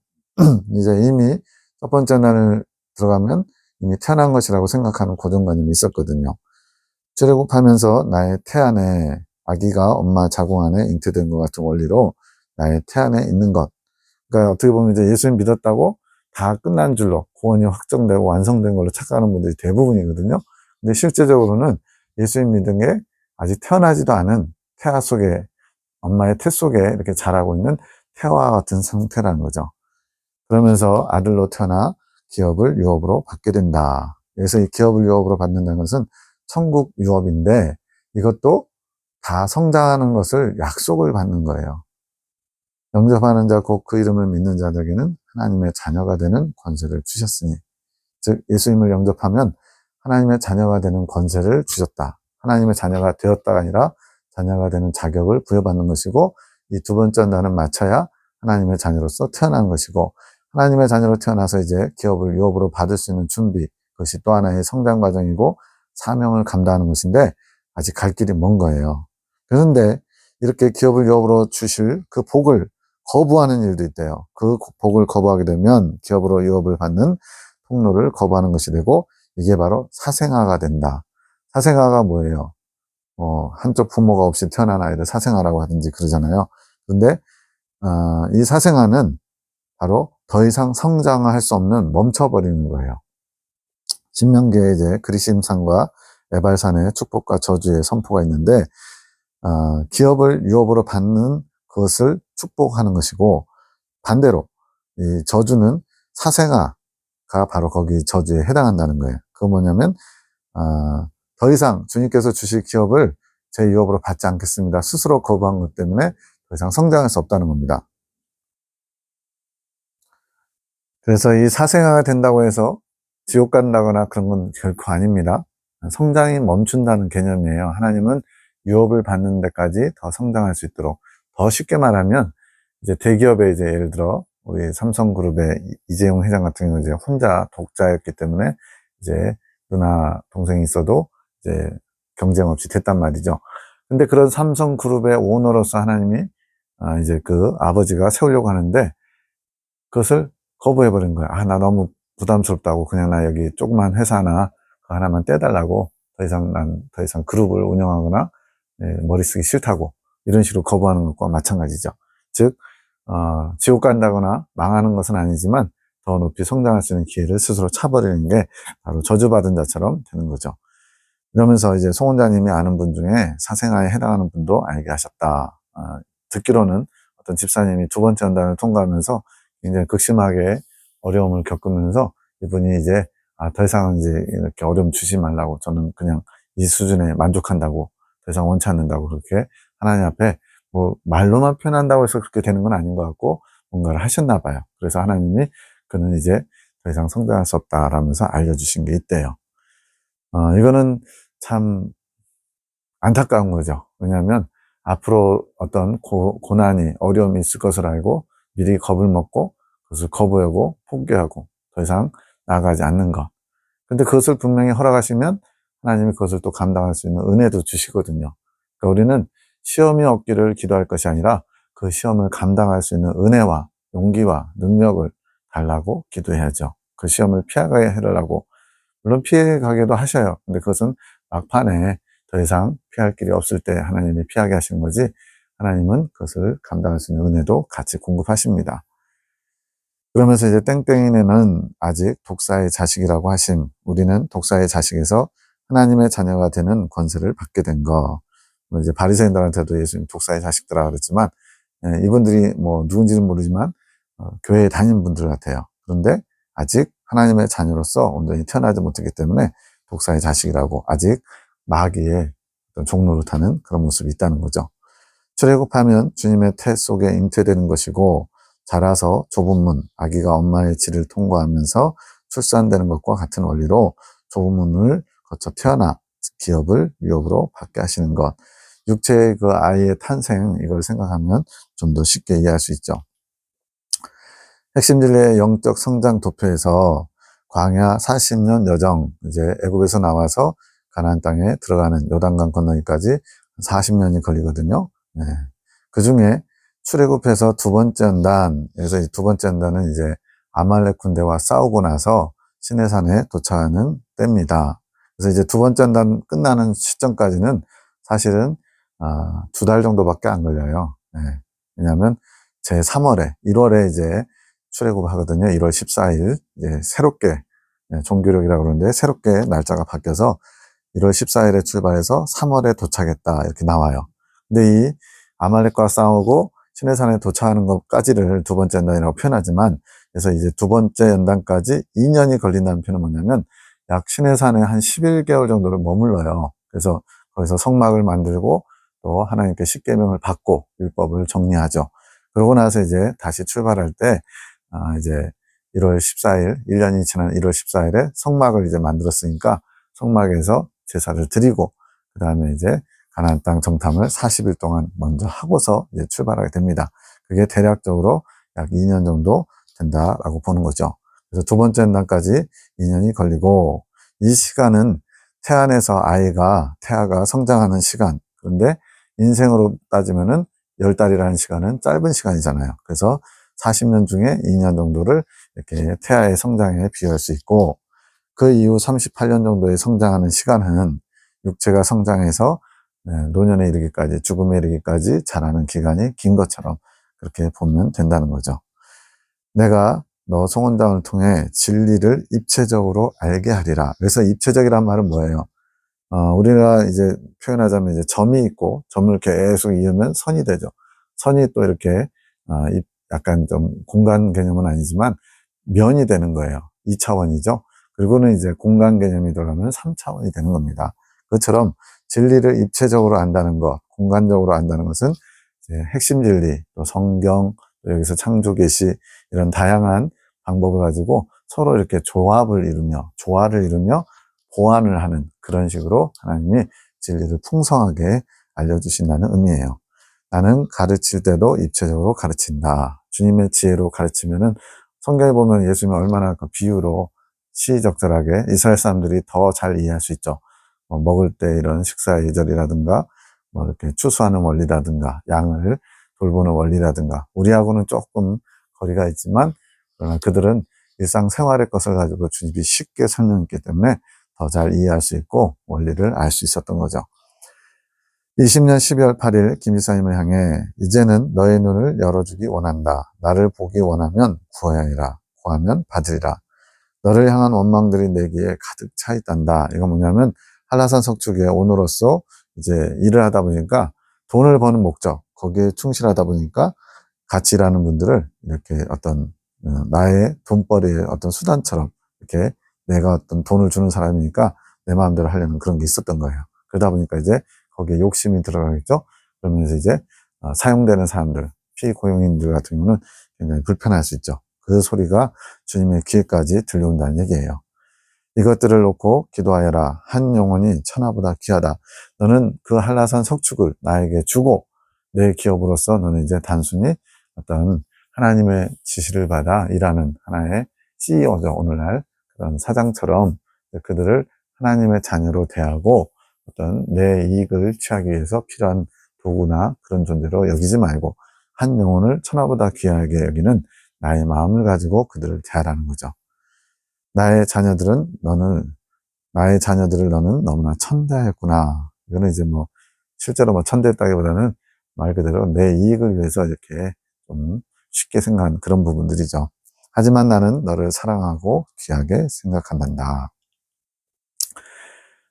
이제 이미 첫 번째 연단을 들어가면 이미 태어난 것이라고 생각하는 고정관념이 있었거든요. 출애굽하면서 나의 태 안에 아기가 엄마 자궁 안에 잉태된 것 같은 원리로 나의 태 안에 있는 것. 그러니까 어떻게 보면 이제 예수님 믿었다고 다 끝난 줄로 구원이 확정되고 완성된 걸로 착각하는 분들이 대부분이거든요. 근데 실제적으로는 예수님 믿은 게 아직 태어나지도 않은 태아 속에, 엄마의 태 속에 이렇게 자라고 있는 태아와 같은 상태라는 거죠. 그러면서 아들로 태어나 기업을 유업으로 받게 된다. 그래서 이 기업을 유업으로 받는다는 것은 천국 유업인데 이것도 다 성장하는 것을 약속을 받는 거예요. 영접하는 자 곧 그 이름을 믿는 자들에게는 하나님의 자녀가 되는 권세를 주셨으니, 즉 예수님을 영접하면 하나님의 자녀가 되는 권세를 주셨다. 하나님의 자녀가 되었다가 아니라 자녀가 되는 자격을 부여받는 것이고, 이 두 번째 나는 마쳐야 하나님의 자녀로서 태어난 것이고, 하나님의 자녀로 태어나서 이제 기업을 유업으로 받을 수 있는 준비, 그것이 또 하나의 성장 과정이고 사명을 감당하는 것인데 아직 갈 길이 먼 거예요. 그런데 이렇게 기업을 유업으로 주실 그 복을 거부하는 일도 있대요. 그 복을 거부하게 되면 기업으로 유업을 받는 통로를 거부하는 것이 되고, 이게 바로 사생아가 된다. 사생아가 뭐예요? 한쪽 부모가 없이 태어난 아이를 사생아라고 하든지 그러잖아요. 근데 이 사생아는 바로 더 이상 성장할 수 없는 멈춰버리는 거예요. 신명기에 이제 그리심산과 에발산의 축복과 저주의 선포가 있는데, 기업을 유업으로 받는 그것을 축복하는 것이고, 반대로 이 저주는 사생아가 바로 거기 저주에 해당한다는 거예요. 그거 뭐냐면 더 이상 주님께서 주실 기업을 제 유업으로 받지 않겠습니다. 스스로 거부한 것 때문에 더 이상 성장할 수 없다는 겁니다. 그래서 이 사생아가 된다고 해서 지옥 간다거나 그런 건 결코 아닙니다. 성장이 멈춘다는 개념이에요. 하나님은 유업을 받는 데까지 더 성장할 수 있도록. 더 쉽게 말하면 이제 대기업에 이제 예를 들어 우리 삼성그룹의 이재용 회장 같은 경우는 이제 혼자 독자였기 때문에 이제 누나 동생이 있어도 이제 경쟁 없이 됐단 말이죠. 근데 그런 삼성그룹의 오너로서 하나님이 이제 그 아버지가 세우려고 하는데 그것을 거부해버린 거야. 나 너무 부담스럽다고 그냥 나 여기 조그만 회사 하나만 떼달라고, 더 이상 그룹을 운영하거나 머리 쓰기 싫다고 이런 식으로 거부하는 것과 마찬가지죠. 즉 지옥 간다거나 망하는 것은 아니지만 더 높이 성장할 수 있는 기회를 스스로 차버리는 게 바로 저주받은 자처럼 되는 거죠. 이러면서 이제 송 원장님이 아는 분 중에 사생아에 해당하는 분도 알게 하셨다. 듣기로는 어떤 집사님이 두 번째 연단을 통과하면서 굉장히 극심하게 어려움을 겪으면서 이분이 이제 더 이상 이제 이렇게 어려움 주지 말라고, 저는 그냥 이 수준에 만족한다고, 더 이상 원치 않는다고 그렇게 하나님 앞에 뭐 말로만 표현한다고 해서 그렇게 되는 건 아닌 것 같고, 뭔가를 하셨나 봐요. 그래서 하나님이 그는 이제 더 이상 성장할 수 없다라면서 알려주신 게 있대요. 이거는 참 안타까운 거죠. 왜냐하면 앞으로 어떤 고난이, 어려움이 있을 것을 알고 미리 겁을 먹고 그것을 거부하고 포기하고 더 이상 나아가지 않는 것. 근데 그것을 분명히 허락하시면 하나님이 그것을 또 감당할 수 있는 은혜도 주시거든요. 그러니까 우리는 시험이 없기를 기도할 것이 아니라 그 시험을 감당할 수 있는 은혜와 용기와 능력을 달라고 기도해야죠. 그 시험을 피하게 해달라고. 물론 피해가기도 하셔요. 근데 그것은 막판에 더 이상 피할 길이 없을 때 하나님이 피하게 하시는 거지, 하나님은 그것을 감당할 수 있는 은혜도 같이 공급하십니다. 그러면서 이제 땡땡이네는 아직 독사의 자식이라고 하심, 우리는 독사의 자식에서 하나님의 자녀가 되는 권세를 받게 된 거. 이제 바리새인들한테도 예수님 독사의 자식들아 그랬지만, 이분들이 뭐 누군지는 모르지만 교회에 다니는 분들 같아요. 그런데 아직 하나님의 자녀로서 온전히 태어나지 못했기 때문에 독사의 자식이라고, 아직 마귀의 어떤 종노릇하는 그런 모습이 있다는 거죠. 출애굽하면 주님의 태 속에 잉태되는 것이고, 자라서 좁은 문, 아기가 엄마의 질을 통과하면서 출산되는 것과 같은 원리로 좁은 문을 거쳐 태어나 기업을 위협으로 받게 하시는 것. 육체의 그 아이의 탄생, 이걸 생각하면 좀 더 쉽게 이해할 수 있죠. 핵심 진리의 영적 성장 도표에서 광야 40년 여정, 이제 애굽에서 나와서 가나안 땅에 들어가는 요단강 건너기까지 40년이 걸리거든요. 네. 그 중에 출애굽해서 두 번째 연단, 그래서 두 번째 연단은 이제 아말렉 군대와 싸우고 나서 시내산에 도착하는 때입니다. 그래서 이제 두 번째 연단 끝나는 시점까지는 사실은 2달 정도밖에 안 걸려요. 네. 왜냐하면 제 3월에, 1월에 이제 출애굽하거든요. 1월 14일 이제 새롭게, 종교력이라고 그러는데 새롭게 날짜가 바뀌어서 1월 14일에 출발해서 3월에 도착했다 이렇게 나와요. 근데 이 아말렉과 싸우고 시내산에 도착하는 것까지를 두 번째 연단이라고 표현하지만, 그래서 이제 두 번째 연단까지 2년이 걸린다는 표현은 뭐냐면 약 시내산에 한 11개월 정도를 머물러요. 그래서 거기서 성막을 만들고 또 하나님께 십계명을 받고 율법을 정리하죠. 그러고 나서 이제 다시 출발할 때 이제 1월 14일, 1년이 지난 1월 14일에 성막을 이제 만들었으니까 성막에서 제사를 드리고, 그 다음에 이제 가나안 땅 정탐을 40일 동안 먼저 하고서 이제 출발하게 됩니다. 그게 대략적으로 약 2년 정도 된다라고 보는 거죠. 그래서 두 번째 연단까지 2년이 걸리고, 이 시간은 태안에서 태아가 성장하는 시간. 그런데 인생으로 따지면은 10달이라는 시간은 짧은 시간이잖아요. 그래서 40년 중에 2년 정도를 이렇게 태아의 성장에 비유할 수 있고, 그 이후 38년 정도의 성장하는 시간은 육체가 성장해서 노년에 이르기까지, 죽음에 이르기까지 자라는 기간이 긴 것처럼 그렇게 보면 된다는 거죠. 내가 너 송원장을 통해 진리를 입체적으로 알게 하리라. 그래서 입체적이란 말은 뭐예요? 우리가 이제 표현하자면 이제 점이 있고 점을 계속 이으면 선이 되죠. 선이 또 이렇게 약간 좀 공간 개념은 아니지만 면이 되는 거예요. 2차원이죠. 그리고는 이제 공간 개념이 들어가면 3차원이 되는 겁니다. 그것처럼 진리를 입체적으로 안다는 것, 공간적으로 안다는 것은 이제 핵심 진리, 또 성경, 또 여기서 창조 계시, 이런 다양한 방법을 가지고 서로 이렇게 조화를 이루며 보완을 하는 그런 식으로 하나님이 진리를 풍성하게 알려주신다는 의미예요. 나는 가르칠 때도 입체적으로 가르친다. 주님의 지혜로 가르치면은, 성경에 보면 예수님이 얼마나 그 비유로 시의적절하게 이스라엘 사람들이 더 잘 이해할 수 있죠. 먹을 때 이런 식사 예절이라든가, 뭐 이렇게 추수하는 원리라든가, 양을 돌보는 원리라든가, 우리하고는 조금 거리가 있지만, 그러나 그들은 일상생활의 것을 가지고 주님이 쉽게 설명했기 때문에 더 잘 이해할 수 있고 원리를 알 수 있었던 거죠. 20년 12월 8일 김지사님을 향해 이제는 너의 눈을 열어주기 원한다. 나를 보기 원하면 구하여라. 구하면 받으리라. 너를 향한 원망들이 내기에 가득 차 있단다. 이거 뭐냐면 한라산 석축에 오너로서 이제 일을 하다 보니까 돈을 버는 목적, 거기에 충실하다 보니까 같이 일하는 분들을 이렇게 어떤 나의 돈벌이의 어떤 수단처럼 이렇게 내가 어떤 돈을 주는 사람이니까 내 마음대로 하려는 그런 게 있었던 거예요. 그러다 보니까 이제 거기에 욕심이 들어가겠죠. 그러면서 이제 사용되는 사람들, 피고용인들 같은 경우는 굉장히 불편할 수 있죠. 그 소리가 주님의 귀에까지 들려온다는 얘기예요. 이것들을 놓고 기도하여라. 한 영혼이 천하보다 귀하다. 너는 그 한라산 석축을 나에게 주고 내 기업으로서 너는 이제 단순히 어떤 하나님의 지시를 받아 일하는 하나의 CEO죠. 오늘날 그런 사장처럼 그들을 하나님의 자녀로 대하고 어떤 내 이익을 취하기 위해서 필요한 도구나 그런 존재로 여기지 말고 한 영혼을 천하보다 귀하게 여기는 나의 마음을 가지고 그들을 대하라는 거죠. 나의 자녀들을 너는 너무나 천대했구나. 이거는 이제 뭐, 실제로 뭐 천대했다기보다는 말 그대로 내 이익을 위해서 이렇게 좀 쉽게 생각하는 그런 부분들이죠. 하지만 나는 너를 사랑하고 귀하게 생각한단다.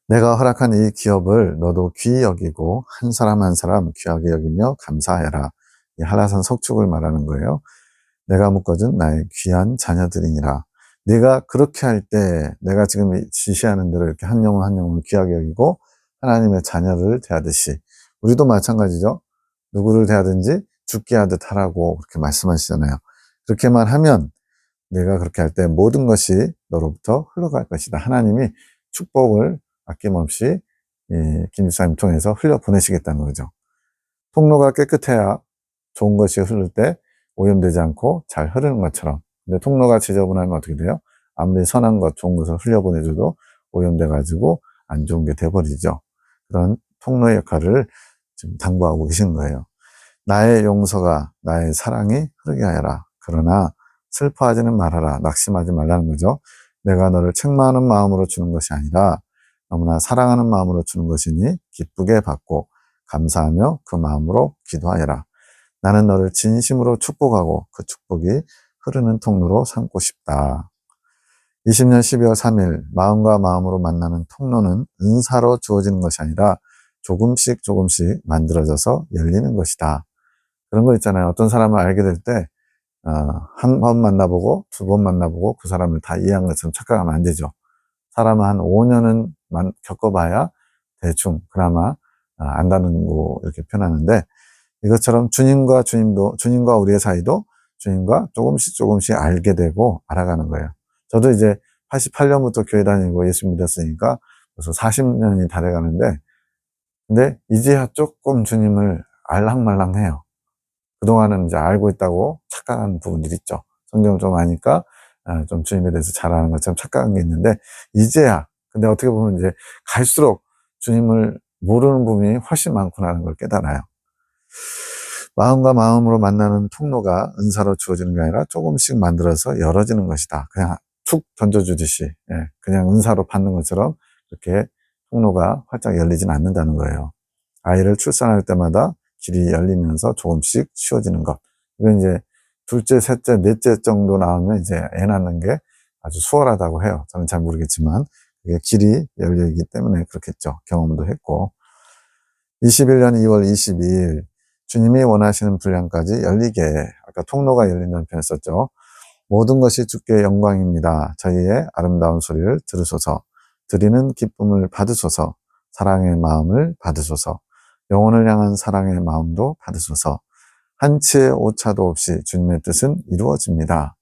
내가 허락한 이 기업을 너도 귀히 여기고 한 사람 한 사람 귀하게 여기며 감사해라. 이 한라산 석축을 말하는 거예요. 내가 묶어준 나의 귀한 자녀들이니라. 네가 그렇게 할 때 내가 지금 지시하는 대로 이렇게 한 영혼 한 영혼을 귀하게 여기고 하나님의 자녀를 대하듯이 우리도 마찬가지죠. 누구를 대하든지 죽게 하듯 하라고 그렇게 말씀하시잖아요. 그렇게만 하면 내가 그렇게 할 때 모든 것이 너로부터 흘러갈 것이다. 하나님이 축복을 아낌없이 김 집사님 통해서 흘려보내시겠다는 거죠. 통로가 깨끗해야 좋은 것이 흐를 때 오염되지 않고 잘 흐르는 것처럼. 근데 통로가 지저분하면 어떻게 돼요? 아무리 선한 것, 좋은 것을 흘려보내줘도 오염돼가지고 안 좋은 게 돼버리죠. 그런 통로의 역할을 지금 당부하고 계신 거예요. 나의 용서가 나의 사랑이 흐르게 하여라. 그러나 슬퍼하지는 말아라. 낙심하지 말라는 거죠. 내가 너를 책망하는 마음으로 주는 것이 아니라 너무나 사랑하는 마음으로 주는 것이니 기쁘게 받고 감사하며 그 마음으로 기도하여라. 나는 너를 진심으로 축복하고 그 축복이 흐르는 통로로 삼고 싶다. 20년 12월 3일 마음과 마음으로 만나는 통로는 은사로 주어지는 것이 아니라 조금씩 조금씩 만들어져서 열리는 것이다. 그런 거 있잖아요. 어떤 사람을 알게 될 때, 한 번 만나보고, 두 번 만나보고, 그 사람을 다 이해한 것처럼 착각하면 안 되죠. 사람은 한 5년은 겪어봐야 대충, 그나마, 안다는 거, 이렇게 표현하는데, 이것처럼 주님과 우리의 사이도 주님과 조금씩 조금씩 알게 되고, 알아가는 거예요. 저도 이제 88년부터 교회 다니고 예수 믿었으니까, 벌써 40년이 다 돼가는데, 근데 이제야 조금 주님을 알랑말랑해요. 그동안은 이제 알고 있다고 착각한 부분들이 있죠. 성경을 좀 아니까 좀 주님에 대해서 잘 아는 것처럼 착각한 게 있는데 이제야 근데 어떻게 보면 이제 갈수록 주님을 모르는 부분이 훨씬 많구나 하는 걸 깨달아요. 마음과 마음으로 만나는 통로가 은사로 주어지는 게 아니라 조금씩 만들어서 열어지는 것이다. 그냥 툭 던져주듯이 그냥 은사로 받는 것처럼 그렇게 통로가 활짝 열리진 않는다는 거예요. 아이를 출산할 때마다 길이 열리면서 조금씩 쉬워지는 것. 이건 이제 둘째, 셋째, 넷째 정도 나오면 이제 애 낳는 게 아주 수월하다고 해요. 저는 잘 모르겠지만 그게 길이 열리기 때문에 그렇겠죠. 경험도 했고. 21년 2월 22일 주님이 원하시는 분량까지 열리게 아까 통로가 열린다는 표현을 썼죠. 모든 것이 주께 영광입니다. 저희의 아름다운 소리를 들으소서. 드리는 기쁨을 받으소서. 사랑의 마음을 받으소서. 영혼을 향한 사랑의 마음도 받으소서. 한치의 오차도 없이 주님의 뜻은 이루어집니다.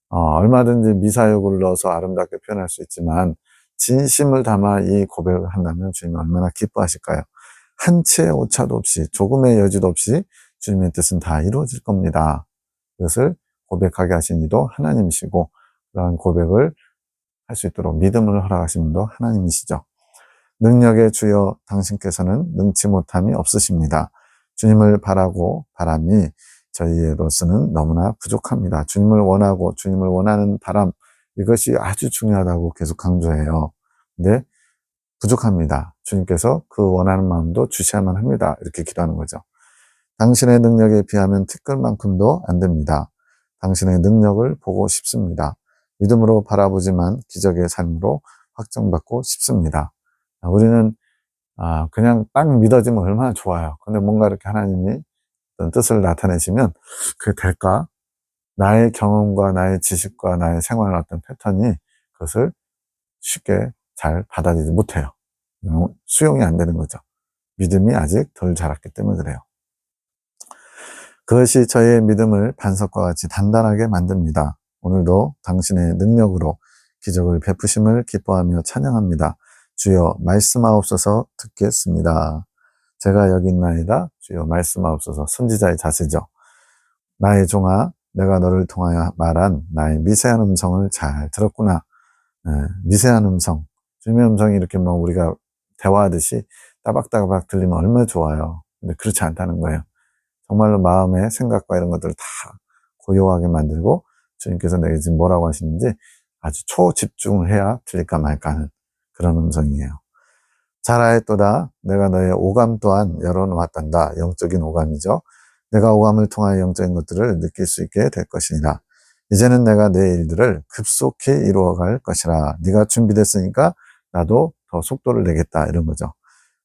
얼마든지 미사역을 넣어서 아름답게 표현할 수 있지만 진심을 담아 이 고백을 한다면 주님이 얼마나 기뻐하실까요? 한치의 오차도 없이 조금의 여지도 없이 주님의 뜻은 다 이루어질 겁니다. 그것을 고백하게 하신 이도 하나님이시고 그러한 고백을 할 수 있도록 믿음을 허락하신 분도 하나님이시죠. 능력의 주여 당신께서는 능치 못함이 없으십니다. 주님을 바라고 바람이 저희로서는 너무나 부족합니다. 주님을 원하고 주님을 원하는 바람 이것이 아주 중요하다고 계속 강조해요. 근데 부족합니다. 주님께서 그 원하는 마음도 주셔야만 합니다. 이렇게 기도하는 거죠. 당신의 능력에 비하면 티끌만큼도 안 됩니다. 당신의 능력을 보고 싶습니다. 믿음으로 바라보지만 기적의 삶으로 확정받고 싶습니다. 우리는 그냥 딱 믿어지면 얼마나 좋아요. 근데 뭔가 이렇게 하나님이 어떤 뜻을 나타내시면 그게 될까? 나의 경험과 나의 지식과 나의 생활의 어떤 패턴이 그것을 쉽게 잘 받아들이지 못해요. 수용이 안 되는 거죠. 믿음이 아직 덜 자랐기 때문에 그래요. 그것이 저의 믿음을 반석과 같이 단단하게 만듭니다. 오늘도 당신의 능력으로 기적을 베푸심을 기뻐하며 찬양합니다. 주여 말씀하옵소서 듣겠습니다. 제가 여기 있나이다. 주여 말씀하옵소서. 선지자의 자세죠. 나의 종아, 내가 너를 통하여 말한 나의 미세한 음성을 잘 들었구나. 미세한 음성. 주님의 음성이 이렇게 뭐 우리가 대화하듯이 따박따박 들리면 얼마나 좋아요. 근데 그렇지 않다는 거예요. 정말로 마음의 생각과 이런 것들을 다 고요하게 만들고 주님께서 내게 지금 뭐라고 하시는지 아주 초집중을 해야 들릴까 말까 하는 그런 음성이에요. 잘 알았도다. 내가 너의 오감 또한 열어놓았단다. 영적인 오감이죠. 내가 오감을 통하여 영적인 것들을 느낄 수 있게 될 것이니라. 이제는 내가 내 일들을 급속히 이루어갈 것이라. 네가 준비됐으니까 나도 더 속도를 내겠다. 이런 거죠.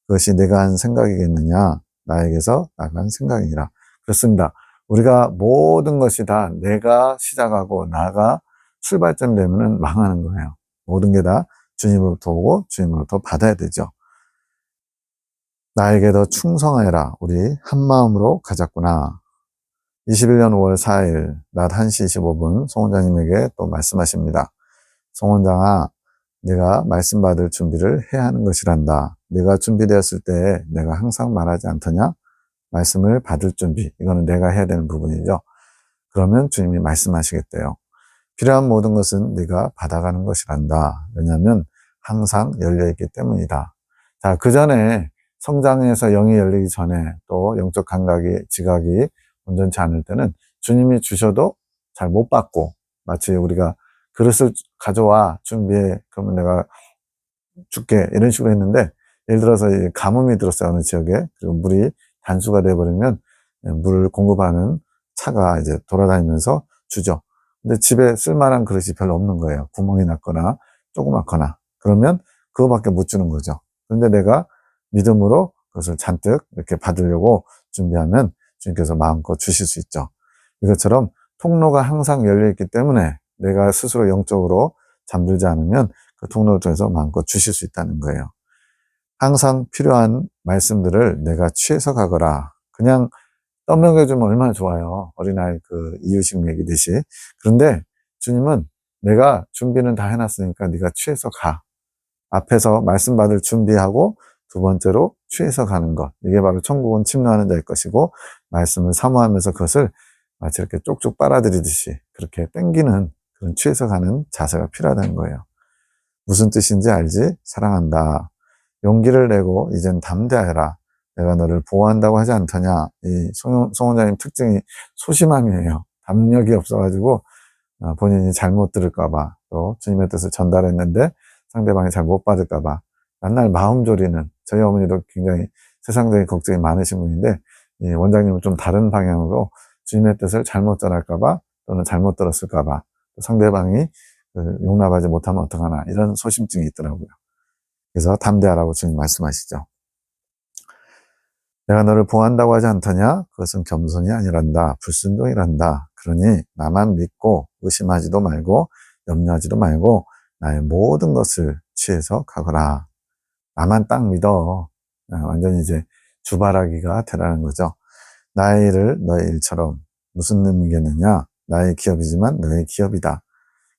그것이 내가 한 생각이겠느냐? 나에게서 나간 생각이니라. 그렇습니다. 우리가 모든 것이 다 내가 시작하고 나가 출발점 되면은 망하는 거예요. 모든 게 다 주님으로부터 오고 주님으로부터 받아야 되죠. 나에게 더 충성하여라. 우리 한 마음으로 가졌구나. 21년 5월 4일 낮 1시 25분 송 원장님에게 또 말씀하십니다. 송 원장아, 네가 말씀 받을 준비를 해야 하는 것이란다. 네가 준비되었을 때 내가 항상 말하지 않더냐? 말씀을 받을 준비. 이거는 내가 해야 되는 부분이죠. 그러면 주님이 말씀하시겠대요. 필요한 모든 것은 네가 받아가는 것이란다. 왜냐하면 항상 열려있기 때문이다. 자, 그 전에 성장해서 영이 열리기 전에 또 영적 감각이, 지각이 온전치 않을 때는 주님이 주셔도 잘 못 받고, 마치 우리가 그릇을 가져와 준비해, 그러면 내가 줄게 이런 식으로 했는데, 예를 들어서 가뭄이 들었어요, 어느 지역에. 그리고 물이 단수가 돼버리면 물을 공급하는 차가 이제 돌아다니면서 주죠. 근데 집에 쓸만한 그릇이 별로 없는 거예요. 구멍이 났거나 조그맣거나. 그러면 그거밖에 못 주는 거죠. 그런데 내가 믿음으로 그것을 잔뜩 이렇게 받으려고 준비하면 주님께서 마음껏 주실 수 있죠. 이것처럼 통로가 항상 열려있기 때문에 내가 스스로 영적으로 잠들지 않으면 그 통로를 통해서 마음껏 주실 수 있다는 거예요. 항상 필요한 말씀들을 내가 취해서 가거라. 그냥 떠먹여주면 얼마나 좋아요. 어린아이 그 이유식 먹이듯이. 그런데 주님은 내가 준비는 다 해놨으니까 네가 취해서 가. 앞에서 말씀 받을 준비하고 두 번째로 취해서 가는 것. 이게 바로 천국은 침노하는 자일 것이고 말씀을 사모하면서 그것을 마치 이렇게 쪽쪽 빨아들이듯이 그렇게 땡기는 그런 취해서 가는 자세가 필요하다는 거예요. 무슨 뜻인지 알지? 사랑한다. 용기를 내고 이젠 담대하여라. 내가 너를 보호한다고 하지 않더냐. 이 송 원장님 특징이 소심함이에요. 담력이 없어가지고 본인이 잘못 들을까봐 또 주님의 뜻을 전달했는데 상대방이 잘 못 받을까봐 맨날 마음 졸이는 저희 어머니도 굉장히 세상적인 걱정이 많으신 분인데 이 원장님은 좀 다른 방향으로 주님의 뜻을 잘못 전할까봐 또는 잘못 들었을까봐 상대방이 용납하지 못하면 어떡하나 이런 소심증이 있더라고요. 그래서 담대하라고 주님 말씀하시죠. 내가 너를 보호한다고 하지 않더냐? 그것은 겸손이 아니란다. 불순종이란다. 그러니 나만 믿고 의심하지도 말고 염려하지도 말고 나의 모든 것을 취해서 가거라. 나만 딱 믿어. 완전히 이제 주바라기가 되라는 거죠. 나의 일을 너의 일처럼 무슨 의미겠느냐? 나의 기업이지만 너의 기업이다.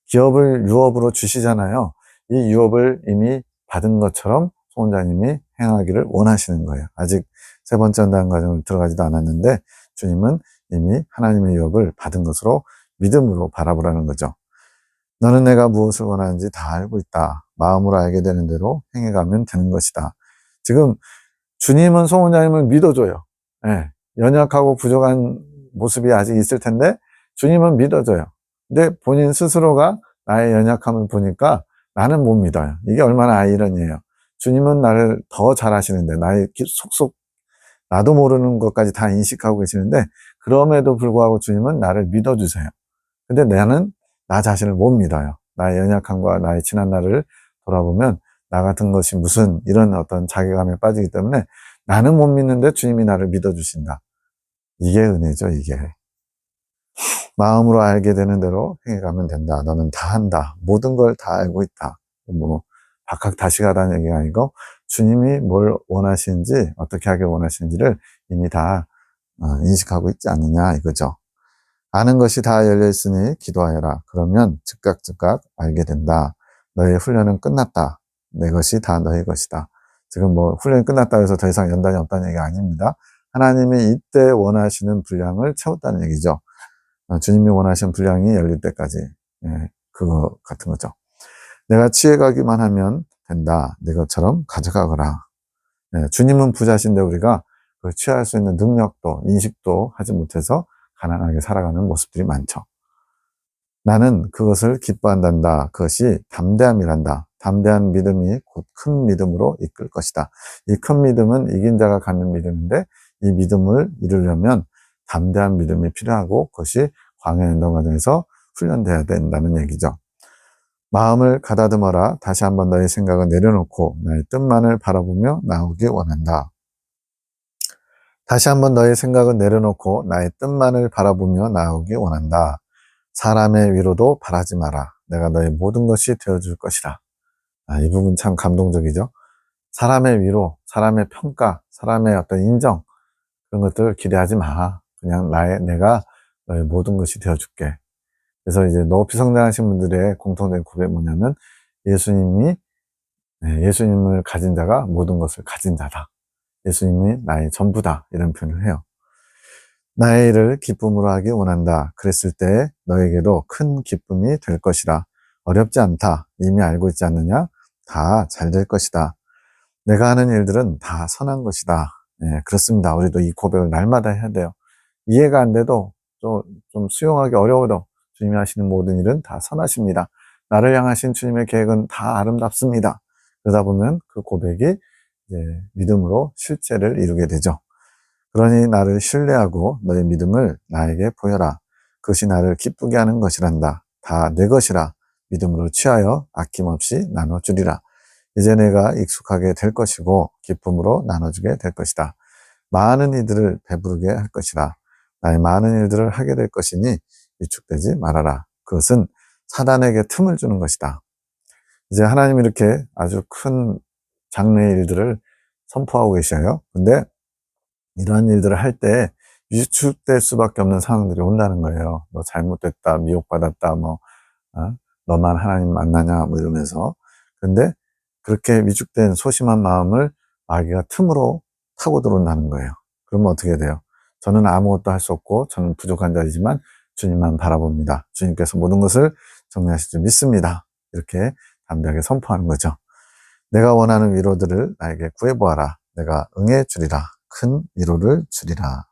기업을 유업으로 주시잖아요. 이 유업을 이미 받은 것처럼 송 원장님이 행하기를 원하시는 거예요. 아직 세 번째 연단 과정을 들어가지도 않았는데 주님은 이미 하나님의 유업을 받은 것으로 믿음으로 바라보라는 거죠. 너는 내가 무엇을 원하는지 다 알고 있다. 마음으로 알게 되는 대로 행해가면 되는 것이다. 지금 주님은 송 원장님을 믿어줘요. 예, 연약하고 부족한 모습이 아직 있을 텐데 주님은 믿어줘요. 근데 본인 스스로가 나의 연약함을 보니까 나는 못 믿어요. 이게 얼마나 아이러니해요. 주님은 나를 더 잘하시는데 나의 속속 나도 모르는 것까지 다 인식하고 계시는데 그럼에도 불구하고 주님은 나를 믿어주세요. 근데 나는 나 자신을 못 믿어요. 나의 연약함과 나의 지난 날을 돌아보면 나 같은 것이 무슨 이런 어떤 자괴감에 빠지기 때문에 나는 못 믿는데 주님이 나를 믿어주신다. 이게 은혜죠, 이게. 마음으로 알게 되는 대로 행해가면 된다. 너는 다 한다. 모든 걸 다 알고 있다. 뭐 박학 다시 가라는 얘기가 아니고 주님이 뭘 원하시는지 어떻게 하길 원하시는지를 이미 다 인식하고 있지 않느냐 이거죠. 아는 것이 다 열려있으니 기도하여라. 그러면 즉각 알게 된다. 너의 훈련은 끝났다. 내 것이 다 너의 것이다. 지금 뭐 훈련이 끝났다고 해서 더 이상 연단이 없다는 얘기가 아닙니다. 하나님이 이때 원하시는 분량을 채웠다는 얘기죠. 주님이 원하시는 분량이 열릴 때까지. 예, 그거 같은 거죠. 내가 취해가기만 하면 된다. 네 것처럼 가져가거라. 예, 주님은 부자신데 우리가 그 취할 수 있는 능력도 인식도 하지 못해서 가난하게 살아가는 모습들이 많죠. 나는 그것을 기뻐한단다. 그것이 담대함이란다. 담대한 믿음이 곧 큰 믿음으로 이끌 것이다. 이 큰 믿음은 이긴 자가 갖는 믿음인데 이 믿음을 이루려면 담대한 믿음이 필요하고 그것이 광야 운동 과정에서 훈련돼야 된다는 얘기죠. 마음을 가다듬어라. 다시 한번 너의 생각을 내려놓고 나의 뜻만을 바라보며 나오기 원한다. 다시 한번 너의 생각을 내려놓고 나의 뜻만을 바라보며 나오기 원한다. 사람의 위로도 바라지 마라. 내가 너의 모든 것이 되어줄 것이다. 이 부분 참 감동적이죠. 사람의 위로, 사람의 평가, 사람의 어떤 인정 그런 것들을 기대하지 마. 그냥 내가 너의 모든 것이 되어줄게. 그래서 이제 높이 성장하신 분들의 공통된 고백이 뭐냐면 예수님을 가진 자가 모든 것을 가진 자다. 예수님이 나의 전부다. 이런 표현을 해요. 나의 일을 기쁨으로 하기 원한다. 그랬을 때 너에게도 큰 기쁨이 될 것이다. 어렵지 않다. 이미 알고 있지 않느냐? 다 잘 될 것이다. 내가 하는 일들은 다 선한 것이다. 예, 그렇습니다. 우리도 이 고백을 날마다 해야 돼요. 이해가 안 돼도 좀 수용하기 어려워도 주님이 하시는 모든 일은 다 선하십니다. 나를 향하신 주님의 계획은 다 아름답습니다. 그러다 보면 그 고백이 이제 믿음으로 실제를 이루게 되죠. 그러니 나를 신뢰하고 너의 믿음을 나에게 보여라. 그것이 나를 기쁘게 하는 것이란다. 다 내 것이라 믿음으로 취하여 아낌없이 나눠주리라. 이제 내가 익숙하게 될 것이고 기쁨으로 나눠주게 될 것이다. 많은 이들을 배부르게 할 것이다. 나의 많은 일들을 하게 될 것이니 위축되지 말아라. 그것은 사단에게 틈을 주는 것이다. 이제 하나님이 이렇게 아주 큰 장래의 일들을 선포하고 계셔요. 근데 이러한 일들을 할 때 위축될 수밖에 없는 상황들이 온다는 거예요. 너 잘못됐다, 미혹받았다, 너만 하나님 만나냐, 이러면서. 근데 그렇게 위축된 소심한 마음을 마귀가 틈으로 타고 들어온다는 거예요. 그러면 어떻게 돼요? 저는 아무것도 할 수 없고, 저는 부족한 자이지만 주님만 바라봅니다. 주님께서 모든 것을 정리하실 줄 믿습니다. 이렇게 담대하게 선포하는 거죠. 내가 원하는 위로들을 나에게 구해보아라. 내가 응해 주리라. 큰 위로를 주리라.